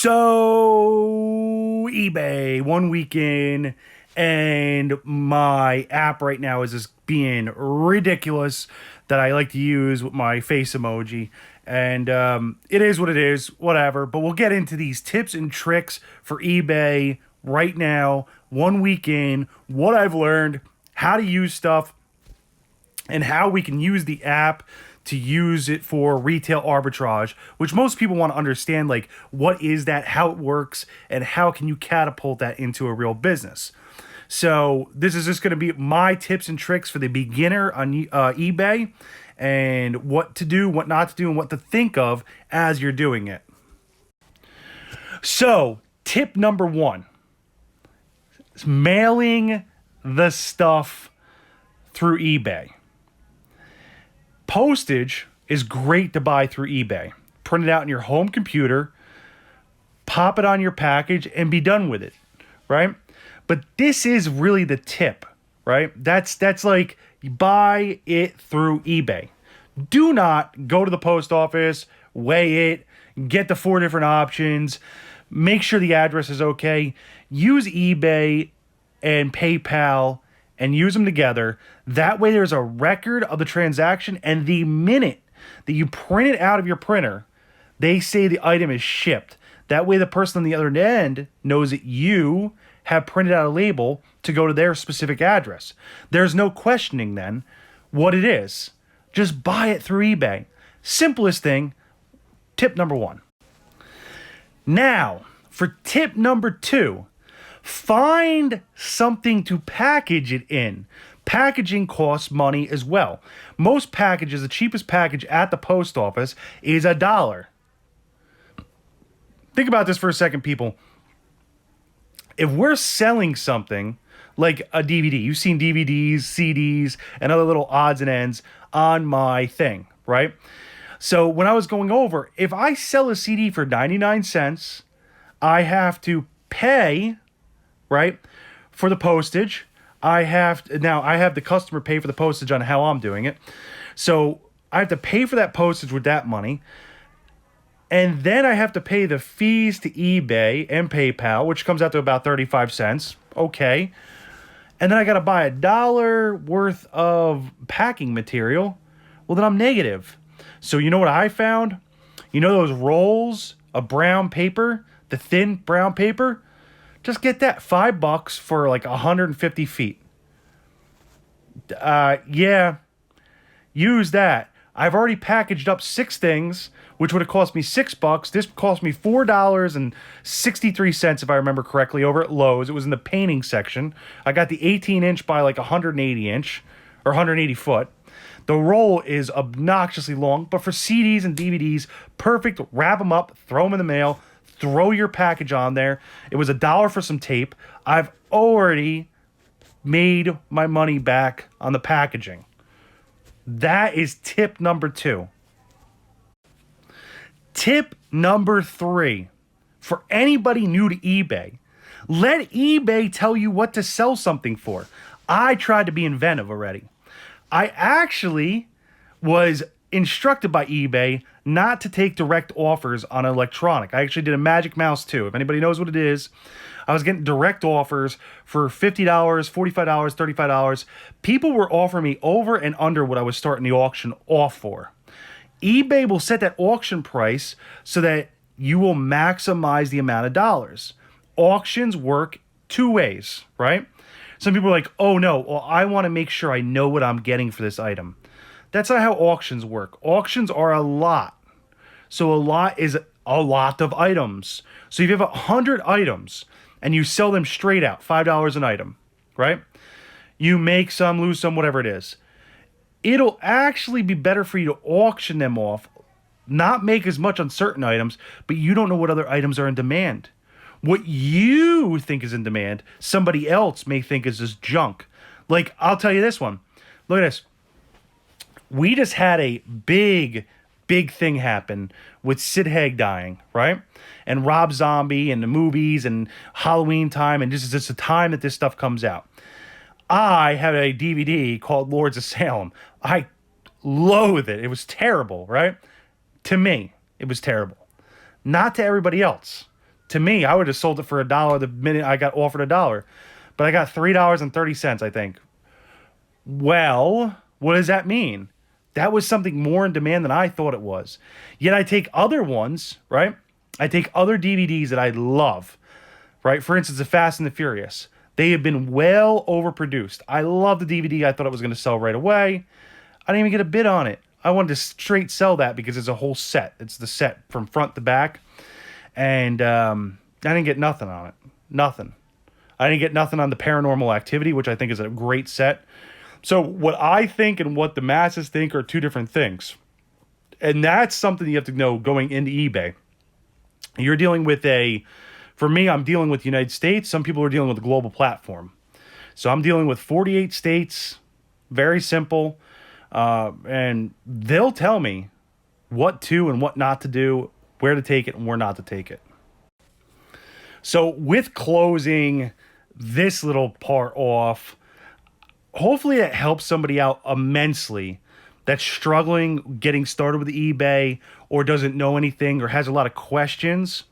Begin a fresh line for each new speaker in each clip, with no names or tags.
So, eBay, 1 week in, and my app right now is just being ridiculous that I like to use with my face emoji. And it is what it is, whatever. But we'll get into these tips and tricks for eBay right now, 1 week in, what I've learned, how to use stuff, and how we can use the app to use it for retail arbitrage, which most people want to understand, like, what is that, how it works, and how can you catapult that into a real business. So this is just going to be my tips and tricks for the beginner on eBay, and what to do, what not to do, and what to think of as you're doing it. So tip number one is mailing the stuff through eBay. Postage is great to buy through eBay. Print it out on your home computer, pop it on your package, and be done with it, right? But this is really the tip, right? That's like, you buy it through eBay. Do not go to the post office, weigh it, get the 4 different options, make sure the address is okay. Use eBay and PayPal and use them together. That way there's a record of the transaction, and the minute that you print it out of your printer, they say the item is shipped. That way the person on the other end knows that you have printed out a label to go to their specific address. There's no questioning then what it is. Just buy it through eBay. Simplest thing, tip number one. Now, for tip number two, find something to package it in. Packaging costs money as well. Most packages, the cheapest package at the post office is $1. Think about this for a second, people. If we're selling something like a DVD, you've seen DVDs, CDs, and other little odds and ends on my thing, right? So when I was going over, if I sell a CD for 99 cents, I have to pay, right, for the postage. I have the customer pay for the postage on how I'm doing it. So I have to pay for that postage with that money. And then I have to pay the fees to eBay and PayPal, which comes out to about 35 cents. Okay. And then I got to buy $1 worth of packing material. Well, then I'm negative. So you know what I found? You know those rolls of brown paper, the thin brown paper? Just get that, $5 for like 150 feet. Yeah, use that. I've already packaged up 6 things, which would have cost me $6. This cost me $4.63, if I remember correctly, over at Lowe's. It was in the painting section. I got the 18-inch by like 180-inch or 180 foot. The roll is obnoxiously long, but for CDs and DVDs, perfect. Wrap them up, throw them in the mail. Throw your package on there. It was $1 for some tape. I've already made my money back on the packaging. That is tip number 2. Tip number 3. For anybody new to eBay, let eBay tell you what to sell something for. I tried to be inventive already. I actually was instructed by eBay not to take direct offers on electronic. I actually did a Magic Mouse too. If anybody knows what it is, I was getting direct offers for $50, $45, $35. People were offering me over and under what I was starting the auction off for. eBay will set that auction price so that you will maximize the amount of dollars. Auctions work 2 ways, right? Some people are like, oh no, well, I want to make sure I know what I'm getting for this item. That's not how auctions work. Auctions are a lot. So a lot is a lot of items. So if you have 100 items and you sell them straight out, $5 an item, right? You make some, lose some, whatever it is. It'll actually be better for you to auction them off, not make as much on certain items, but you don't know what other items are in demand. What you think is in demand, somebody else may think is just junk. Like, I'll tell you this one. Look at this. We just had a big thing happen with Sid Haig dying, right? And Rob Zombie and the movies and Halloween time, and this is just the time that this stuff comes out. I have a DVD called Lords of Salem. I loathe it. It was terrible, right? To me, it was terrible. Not to everybody else. To me, I would have sold it for $1 the minute I got offered $1, but I got $3.30, I think. Well, what does that mean? That was something more in demand than I thought it was. Yet I take other ones, right? I take other DVDs that I love, right? For instance, The Fast and the Furious. They have been well overproduced. I love the DVD. I thought it was going to sell right away. I didn't even get a bid on it. I wanted to straight sell that because it's a whole set. It's the set from front to back. And I didn't get nothing on it. Nothing. I didn't get nothing on the Paranormal Activity, which I think is a great set. So what I think and what the masses think are two different things. And that's something you have to know going into eBay. You're dealing with for me, I'm dealing with the United States. Some people are dealing with a global platform. So I'm dealing with 48 states, very simple. And they'll tell me what to and what not to do, where to take it and where not to take it. So with closing this little part off, hopefully it helps somebody out immensely that's struggling getting started with eBay or doesn't know anything or has a lot of questions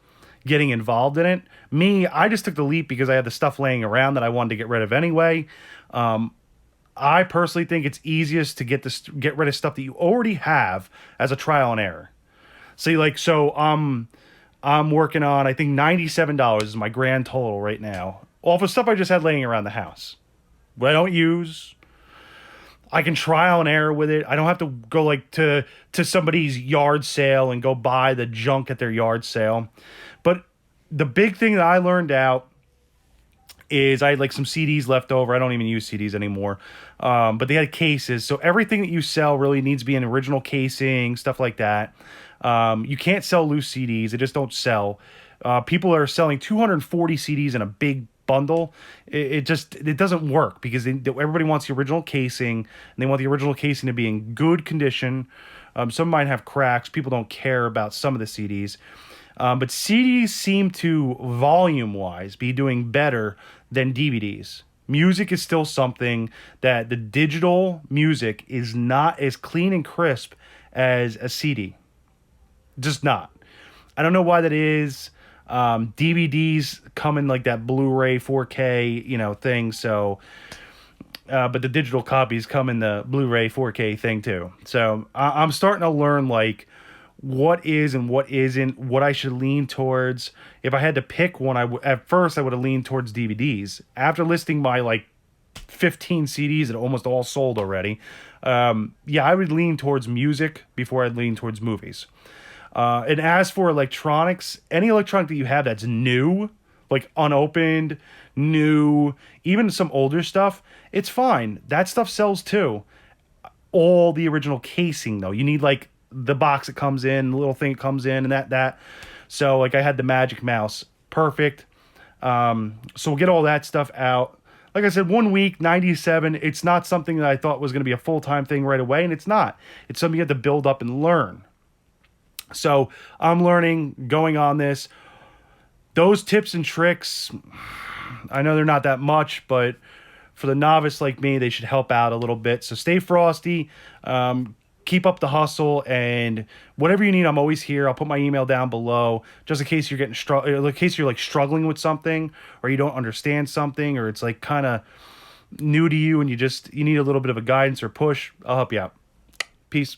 getting involved in it. Me, I just took the leap because I had the stuff laying around that I wanted to get rid of anyway. I personally think it's easiest to get rid of stuff that you already have as a trial and error. See, I'm working on, I think $97 is my grand total right now. All for stuff I just had laying around the house. What I don't use. I can trial and error with it. I don't have to go to somebody's yard sale and go buy the junk at their yard sale. But the big thing that I learned out is I had some CDs left over. I don't even use CDs anymore. But they had cases. So everything that you sell really needs to be an original casing, stuff like that. You can't sell loose CDs. They just don't sell. People are selling 240 CDs in a big bundle. It doesn't work because everybody wants the original casing and they want the original casing to be in good condition. Some might have cracks. People don't care about some of the CDs. But CDs seem to, volume-wise, be doing better than DVDs. Music is still something that the digital music is not as clean and crisp as a CD. Just not. I don't know why that is. DVDs come in that Blu-ray 4K, thing. So, but the digital copies come in the Blu-ray 4K thing too. So I'm starting to learn what is and what isn't, what I should lean towards. If I had to pick one, at first I would have leaned towards DVDs. After listing my 15 CDs that almost all sold already, I would lean towards music before I'd lean towards movies. And as for electronics, any electronic that you have that's new, unopened, new, even some older stuff, it's fine. That stuff sells too. All the original casing though, you need the box that comes in, the little thing that comes in, and that. So I had the Magic Mouse, perfect. So we'll get all that stuff out. Like I said, 1 week, 97. It's not something that I thought was going to be a full-time thing right away, and it's not. It's something you have to build up and learn. So I'm learning, going on this. Those tips and tricks, I know they're not that much, but for the novice like me, they should help out a little bit. So stay frosty. Keep up the hustle, and whatever you need, I'm always here. I'll put my email down below just in case you're in case you're struggling with something or you don't understand something or it's kind of new to you and you need a little bit of a guidance or push. I'll help you out. Peace.